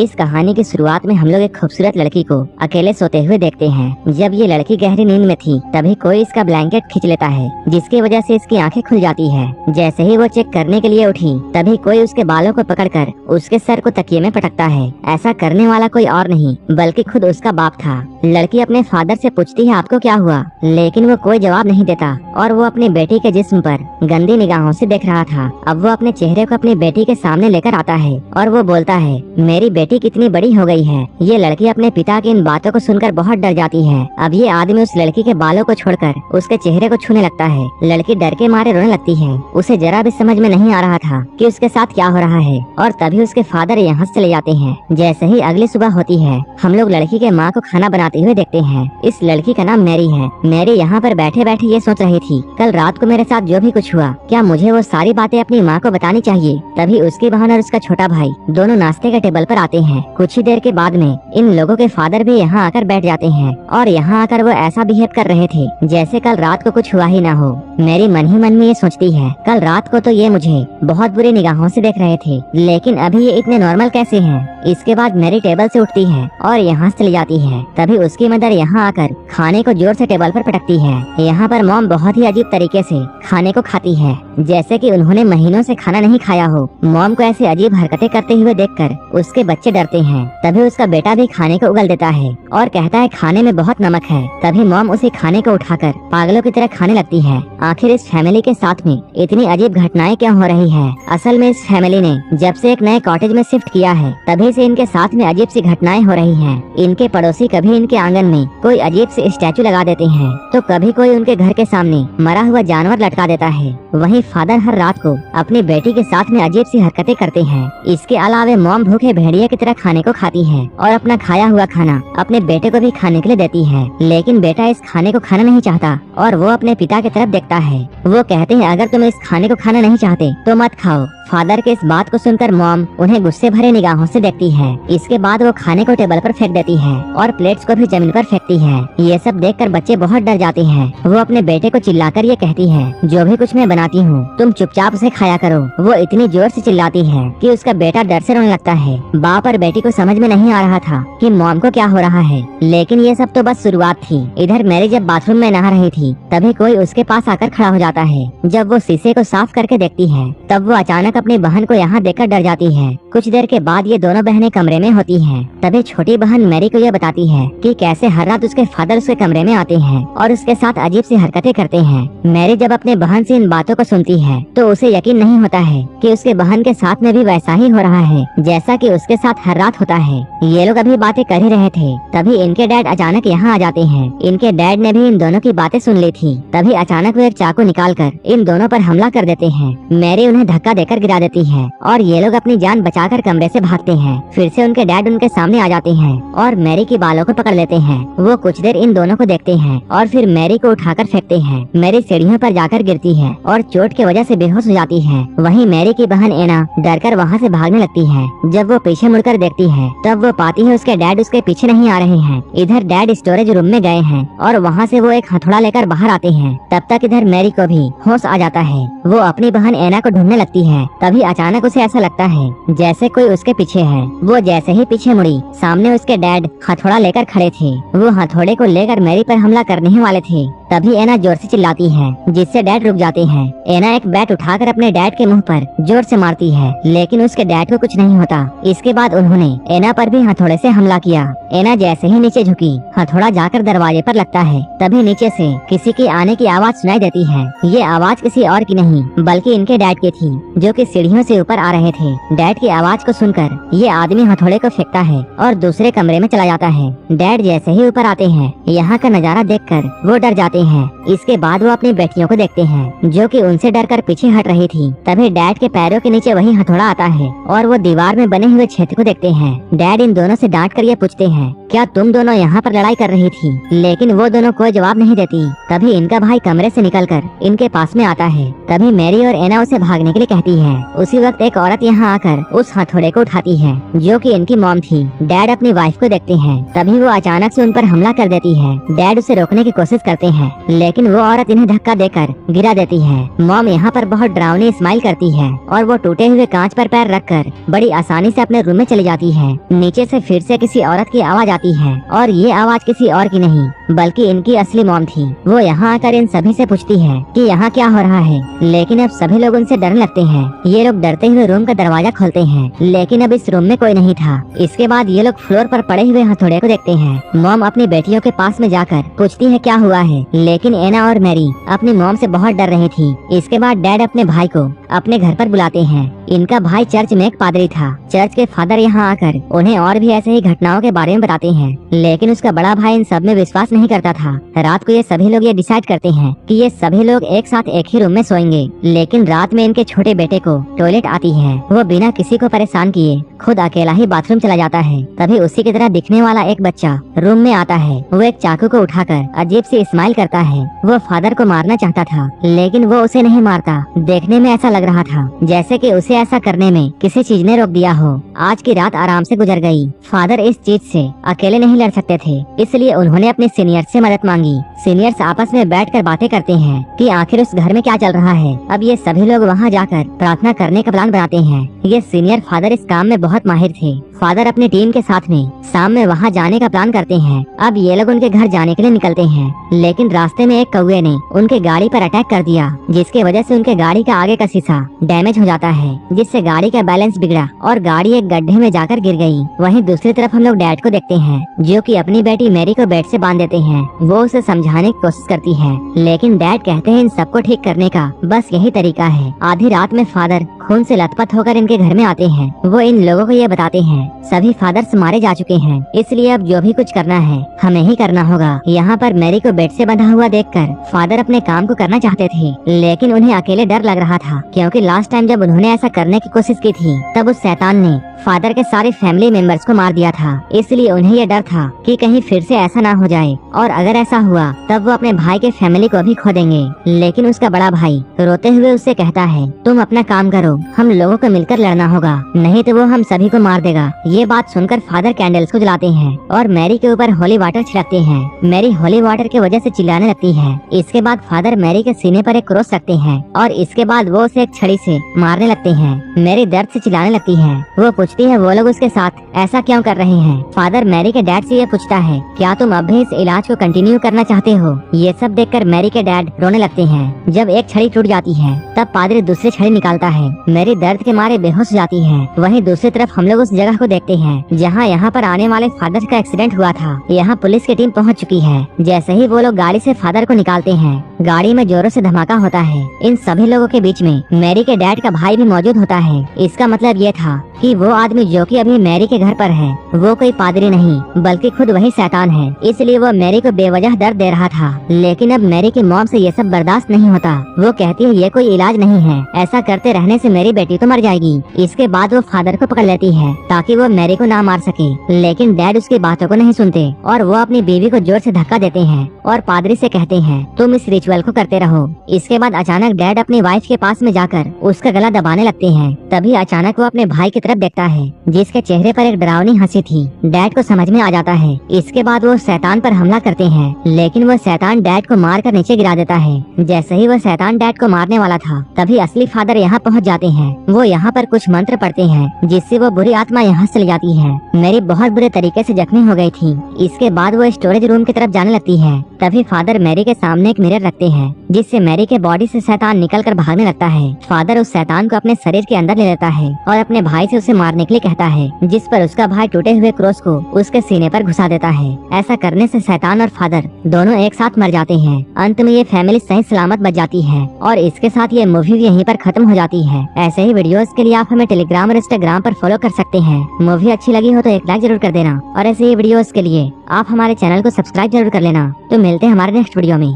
इस कहानी की शुरुआत में हम लोग एक खूबसूरत लड़की को अकेले सोते हुए देखते हैं। जब ये लड़की गहरी नींद में थी तभी कोई इसका ब्लैंकेट खींच लेता है, जिसकी वजह से इसकी आंखें खुल जाती है। जैसे ही वो चेक करने के लिए उठी तभी कोई उसके बालों को पकड़कर उसके सर को तकिए में पटकता है। ऐसा करने वाला कोई और नहीं बल्कि खुद उसका बाप था। लड़की अपने फादर से पूछती है आपको क्या हुआ, लेकिन वो कोई जवाब नहीं देता और वो अपनी बेटी के जिस्म पर गंदी निगाहों से देख रहा था। अब वो अपने चेहरे को अपनी बेटी के सामने लेकर आता है और वो बोलता है मेरी बेटी कितनी बड़ी हो गई है। ये लड़की अपने पिता की इन बातों को सुनकर बहुत डर जाती है। अब ये आदमी उस लड़की के बालों को छोड़कर उसके चेहरे को छूने लगता है। लड़की डर के मारे रोने लगती है। उसे जरा भी समझ में नहीं आ रहा था कि उसके साथ क्या हो रहा है और तभी उसके फादर यहाँ से चले जाते हैं। जैसे ही अगली सुबह होती है हम लोग लड़की के माँ को खाना बनाते हुए देखते हैं। इस लड़की का नाम मैरी है। मैरी यहाँ पर बैठे बैठे ये सोच रही थी कल रात को मेरे साथ जो भी कुछ हुआ क्या मुझे वो सारी बातें अपनी माँ को बतानी चाहिए। तभी उसकी बहन और उसका छोटा भाई दोनों नाश्ते के टेबल पर आते हैं। कुछ ही देर के बाद में इन लोगों के फादर भी यहाँ आकर बैठ जाते हैं और यहाँ आकर वो ऐसा बिहेव कर रहे थे जैसे कल रात को कुछ हुआ ही ना हो। मेरी मन ही मन में ये सोचती है कल रात को तो ये मुझे बहुत बुरी निगाहों से देख रहे थे, लेकिन अभी ये इतने नॉर्मल कैसे हैं। इसके बाद मेरी टेबल से उठती है और यहाँ चली जाती है। तभी उसकी मदर यहाँ आकर खाने को जोर से टेबल पर पटकती है। यहाँ पर मॉम बहुत ही अजीब तरीके से खाने को खाती है, जैसे कि उन्होंने महीनों से खाना नहीं खाया हो। मॉम को ऐसी अजीब हरकतें करते हुए देखकर उसके बच्चे डरते हैं। तभी उसका बेटा भी खाने को उगल देता है और कहता है खाने में बहुत नमक है। तभी मॉम उसे खाने को उठाकर पागलों की तरह खाने लगती है। आखिर इस फैमिली के साथ में इतनी अजीब घटनाएं क्यों हो रही है। असल में इस फैमिली ने जब से एक नए कॉटेज में शिफ्ट किया है तभी से इनके साथ में अजीब सी घटनाएं हो रही हैं। इनके पड़ोसी कभी इनके आंगन में कोई अजीब सी स्टैचू लगा देते हैं तो कभी कोई उनके घर के सामने मरा हुआ जानवर लटका देता है। वहीं फादर हर रात को अपनी बेटी के साथ में अजीब सी हरकतें करते हैं। इसके अलावा मॉम भूखे भेड़िए की तरह खाने को खाती है और अपना खाया हुआ खाना अपने बेटे को भी खाने के लिए देती है, लेकिन बेटा इस खाने को खाना नहीं चाहता और वो अपने पिता की तरफ देखता है। वो कहते हैं अगर तुम इस खाने को खाना नहीं चाहते तो मत खाओ। फादर के इस बात को सुनकर मॉम उन्हें गुस्से भरे निगाहों से देखती है। इसके बाद वो खाने को टेबल पर फेंक देती है और प्लेट्स को भी जमीन पर फेंकती है। ये सब देखकर बच्चे बहुत डर जाते हैं। वो अपने बेटे को चिल्लाकर ये कहती है जो भी कुछ मैं बनाती हूँ तुम चुपचाप उसे खाया करो। वो इतनी जोर से चिल्लाती है कि उसका बेटा डर से रोने लगता है। बाप और बेटी को समझ में नहीं आ रहा था कि मॉम को क्या हो रहा है, लेकिन ये सब तो बस शुरुआत थी। इधर मैरी जब बाथरूम में नहा रही थी तभी कोई उसके पास आकर खड़ा हो जाता है। जब वो शीशे को साफ करके देखती है तब वो अचानक अपनी बहन को यहाँ देखकर डर जाती है। कुछ देर के बाद ये दोनों बहनें कमरे में होती हैं। तभी छोटी बहन मैरी को ये बताती है कि कैसे हर रात उसके फादर उसके कमरे में आते हैं और उसके साथ अजीब सी हरकतें करते हैं। मैरी जब अपने बहन से इन बातों को सुनती है तो उसे यकीन नहीं होता है कि उसके बहन के साथ में भी वैसा ही हो रहा है जैसा कि उसके साथ हर रात होता है। ये लोग अभी बातें कर ही रहे थे तभी इनके डैड अचानक यहाँ आ जाते हैं। इनके डैड ने भी इन दोनों की बातें सुन ली थी। तभी अचानक वो एक चाकू निकालकर इन दोनों पर हमला कर देते हैं। मैरी उन्हें धक्का देकर गिरा देती है और ये लोग अपनी जान बचाकर कमरे से भागते हैं। फिर से उनके डैड उनके सामने आ जाते हैं और मैरी की बालों को पकड़ लेते हैं। वो कुछ देर इन दोनों को देखते हैं और फिर मैरी को उठाकर फेंकते हैं। मैरी सीढ़ियों पर जाकर गिरती है और चोट की वजह से बेहोश हो जाती है। वहीं मैरी की बहन एना डरकर वहाँ से भागने लगती है। जब वो पीछे मुड़कर देखती है तब वो पाती है उसके डैड उसके पीछे नहीं आ रहे हैं। इधर डैड स्टोरेज रूम में गए हैं और वहाँ से वो एक हथौड़ा लेकर बाहर आते हैं। तब तक इधर मैरी को भी होश आ जाता है। वो अपनी बहन एना को ढूंढने लगती है। तभी अचानक उसे ऐसा लगता है जैसे कोई उसके पीछे है। वो जैसे ही पीछे मुड़ी सामने उसके डैड हथौड़ा लेकर खड़े थे। वो हथौड़े को लेकर मैरी पर हमला करने ही वाले थे। तभी एना जोर से चिल्लाती है जिससे डैड रुक जाते हैं। एना एक बैट उठाकर अपने डैड के मुंह पर जोर से मारती है, लेकिन उसके डैड को कुछ नहीं होता। इसके बाद उन्होंने एना पर भी हथौड़े से हमला किया। एना जैसे ही नीचे झुकी हथौड़ा जाकर दरवाजे पर लगता है। तभी नीचे से किसी की आने की आवाज सुनाई देती है। ये आवाज किसी और की नहीं बल्कि इनके डैड की थी जो कि सीढ़ियों से ऊपर आ रहे थे। डैड की आवाज को सुनकर ये आदमी हथौड़े को फेंकता है और दूसरे कमरे में चला जाता है। डैड जैसे ही ऊपर आते हैं यहाँ का नजारा देखकर वो डर जाते हैं। इसके बाद वो अपनी बेटियों को देखते हैं जो कि उनसे डरकर पीछे हट रही थी। तभी डैड के पैरों के नीचे वही हथौड़ा आता है और वो दीवार में बने हुए छेद को देखते हैं। डैड इन दोनों से डांट कर ये पूछते हैं क्या तुम दोनों यहाँ पर लड़ाई कर रही थी? लेकिन वो दोनों कोई जवाब नहीं देती। तभी इनका भाई कमरे से निकलकर इनके पास में आता है। तभी मैरी और एना उसे भागने के लिए कहती है। उसी वक्त एक औरत यहाँ आकर उस हथौड़े को उठाती है जो कि इनकी मॉम थी। डैड अपनी वाइफ को देखते हैं, तभी वो अचानक से उन पर हमला कर देती है। डैड उसे रोकने की कोशिश करते हैं, लेकिन वो औरत इन्हें धक्का देकर गिरा देती है। मॉम यहाँ पर बहुत डरावनी स्माइल करती है और वो टूटे हुए कांच पर पैर रखकर बड़ी आसानी से अपने रूम में चली जाती है। नीचे से फिर से किसी औरत की आवाज आती है और ये आवाज किसी और की नहीं बल्कि इनकी असली मॉम थी। वो यहाँ आकर इन सभी से पूछती है कि यहाँ क्या हो रहा है, लेकिन अब सभी लोग उनसे डरने लगते हैं। ये लोग डरते हुए रूम का दरवाजा खोलते हैं, लेकिन अब इस रूम में कोई नहीं था। इसके बाद ये लोग फ्लोर पर पड़े हुए हथौड़े को देखते हैं। मॉम अपनी बेटियों के पास में जाकर पूछती है क्या हुआ है, लेकिन एना और मैरी अपनी मॉम से बहुत डर रही थी। इसके बाद डैड अपने भाई को अपने घर पर बुलाते हैं। इनका भाई चर्च में एक पादरी था। चर्च के फादर यहाँ आकर उन्हें और भी ऐसे ही घटनाओं के बारे में बताते हैं, लेकिन उसका बड़ा भाई इन सब में विश्वास नहीं करता था। रात को ये सभी लोग ये डिसाइड करते हैं कि ये सभी लोग एक साथ एक ही रूम में सोएंगे। लेकिन रात में इनके छोटे बेटे को टॉयलेट आती है। वो बिना किसी को परेशान किए खुद अकेला ही बाथरूम चला जाता है। तभी उसी की तरह दिखने वाला एक बच्चा रूम में आता है। वो एक चाकू को उठाकर अजीब सी स्माइल करता है। वो फादर को मारना चाहता था, लेकिन वो उसे नहीं मारता। देखने में ऐसा लग रहा था जैसे कि उसे ऐसा करने में किसी चीज ने रोक दिया हो। आज की रात आराम से गुजर गई। फादर इस चीज से अकेले नहीं लड़ सकते थे, इसलिए उन्होंने अपने सीनियर से मदद मांगी। सीनियर्स आपस में बैठकर बातें करते हैं कि आखिर उस घर में क्या चल रहा है। अब ये सभी लोग वहाँ जाकर प्रार्थना करने का प्लान बनाते हैं। ये सीनियर फादर इस काम में बहुत माहिर थे। फादर अपनी टीम के साथ में शाम में वहाँ जाने का प्लान करते हैं। अब ये लोग उनके घर जाने के लिए निकलते हैं, लेकिन रास्ते में एक कौवे ने उनके गाड़ी पर अटैक कर दिया, जिसकी वजह से उनके गाड़ी का आगे का शीशा डैमेज हो जाता है, जिससे गाड़ी का बैलेंस बिगड़ा और गाड़ी एक गड्ढे में जाकर गिर गई। वहीं दूसरी तरफ हम लोग डैड को देखते हैं, जो कि अपनी बेटी मैरी को बेड से बांध देते हैं। वो उसे समझाने की कोशिश करती है, लेकिन डैड कहते हैं इन सबको ठीक करने का बस यही तरीका है। आधी रात में फादर खून से लथपथ होकर इनके घर में आते हैं। वो इन लोगों को ये बताते हैं सभी फादर्स मारे जा चुके हैं, इसलिए अब जो भी कुछ करना है हमें ही करना होगा। यहाँ पर मैरी को बेड से बंधा हुआ देखकर फादर अपने काम को करना चाहते थे, लेकिन उन्हें अकेले डर लग रहा था, क्योंकि लास्ट टाइम जब उन्होंने ऐसा करने की कोशिश की थी तब उस शैतान ने फादर के सारे फैमिली मेंबर्स को मार दिया था। इसलिए उन्हें यह डर था कि कहीं फिर से ऐसा ना हो जाए, और अगर ऐसा हुआ तब वो अपने भाई के फैमिली को भी खो देंगे। लेकिन उसका बड़ा भाई रोते हुए उससे कहता है तुम अपना काम करो, हम लोगों को मिलकर लड़ना होगा, नहीं तो वो हम सभी को मार देगा। ये बात सुनकर फादर कैंडल्स को जलाते हैं और मैरी के ऊपर होली वाटर छिड़कते हैं। मैरी होली वाटर की वजह से चिल्लाने लगती है। इसके बाद फादर मैरी के सीने पर एक क्रॉस रखते हैं और इसके बाद वो उसे एक छड़ी से मारने लगते हैं। मैरी दर्द से चिल्लाने लगती है। वो पूछती है वो लोग उसके साथ ऐसा क्यों कर रहे हैं। फादर मैरी के डैड से ये पूछता है क्या तुम अब भी इस इलाज को कंटिन्यू करना चाहते हो। ये सब देखकर मैरी के डैड रोने लगते हैं। जब एक छड़ी टूट जाती है तब पादरी दूसरी छड़ी निकालता है। मैरी दर्द के मारे बेहोश हो जाती है। वहीं दूसरी तरफ हम लोग उस जगह को देखते हैं जहाँ यहाँ पर आने वाले फादर का एक्सीडेंट हुआ था। यहाँ पुलिस की टीम पहुँच चुकी है। जैसे ही वो लोग गाड़ी से फादर को निकालते हैं, गाड़ी में जोरों से धमाका होता है। इन सभी लोगों के बीच में मैरी के डैड का भाई भी मौजूद होता है। इसका मतलब ये था कि वो आदमी जो कि अभी मैरी के घर पर है वो कोई पादरी नहीं बल्कि खुद वही शैतान है। इसलिए वो मैरी को बेवजह दर्द दे रहा था। लेकिन अब मैरी की मॉम से ये सब बर्दाश्त नहीं होता। वो कहती है ये कोई इलाज नहीं है, ऐसा करते रहने से मेरी बेटी तो मर जाएगी। इसके बाद वो फादर को पकड़ लेती है ताकि वो मैरी को ना मार सके, लेकिन डैड उसकी बातों को नहीं सुनते और वो अपनी बीवी को जोर से धक्का देते हैं और पादरी से कहते हैं तुम इस रिचुअल को करते रहो। इसके बाद अचानक डैड अपनी वाइफ के पास में जाकर उसका गला दबाने लगते हैं। तभी अचानक वो अपने भाई की तरफ देखता है जिसके चेहरे पर एक डरावनी हंसी थी। डैड को समझ में आ जाता है। इसके बाद वो शैतान पर हमला करते हैं, लेकिन वो शैतान डैड को मार कर नीचे गिरा देता है। जैसे ही वो शैतान डैड को मारने वाला था तभी असली फादर यहाँ पहुँच जाते हैं। वो यहाँ पर कुछ मंत्र पढ़ते हैं जिससे वो बुरी आत्मा यहाँ से चली जाती है। मैरी बहुत बुरे तरीके से जख्मी हो गई थी। इसके बाद वो स्टोरेज रूम की तरफ जाने लगती है। तभी फादर मैरी के सामने एक मिरर रखते हैं जिससे मैरी के बॉडी से शैतान निकल कर भागने लगता है। फादर उस शैतान को अपने शरीर के अंदर ले लेता है और अपने भाई से उसे मारने के लिए कहता है, जिस पर उसका भाई टूटे हुए क्रॉस को उसके सीने पर घुसा देता है। ऐसा करने से शैतान और फादर दोनों एक साथ मर जाते हैं। अंत में ये फैमिली सही सलामत बच जाती है और इसके साथ ये मूवी भी यहीं पर खत्म हो जाती है। ऐसे ही वीडियोस के लिए आप हमें टेलीग्राम और इंस्टाग्राम पर फॉलो कर सकते हैं। मूवी अच्छी लगी हो तो एक लाइक जरूर कर देना और ऐसे ही वीडियोस के लिए आप हमारे चैनल को सब्सक्राइब जरूर कर लेना। तो मिलते हैं हमारे नेक्स्ट वीडियो में।